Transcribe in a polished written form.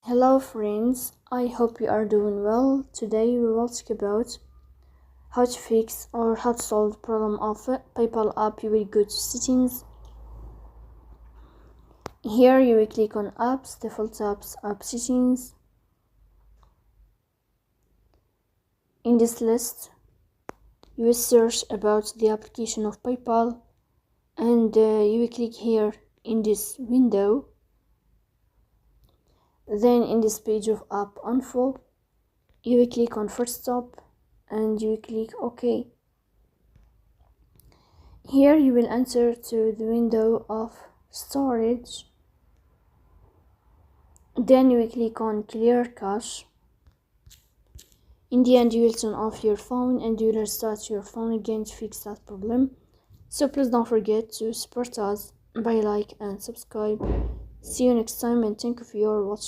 Hello friends, I hope you are doing well. Today we will talk about how to fix or how to solve the problem of PayPal app. You will go to settings. Here you will click on apps, default apps, app settings. In this list you will search about the application of PayPal and you will click here in this window. Then in this page of app info you will click on first stop and you will click OK. Here you will enter to the window of storage. Then you will click on clear cache. In the end you will turn off your phone and you will restart your phone again to fix that problem. So please don't forget to support us by like and subscribe. See you next time and thank you for your watching.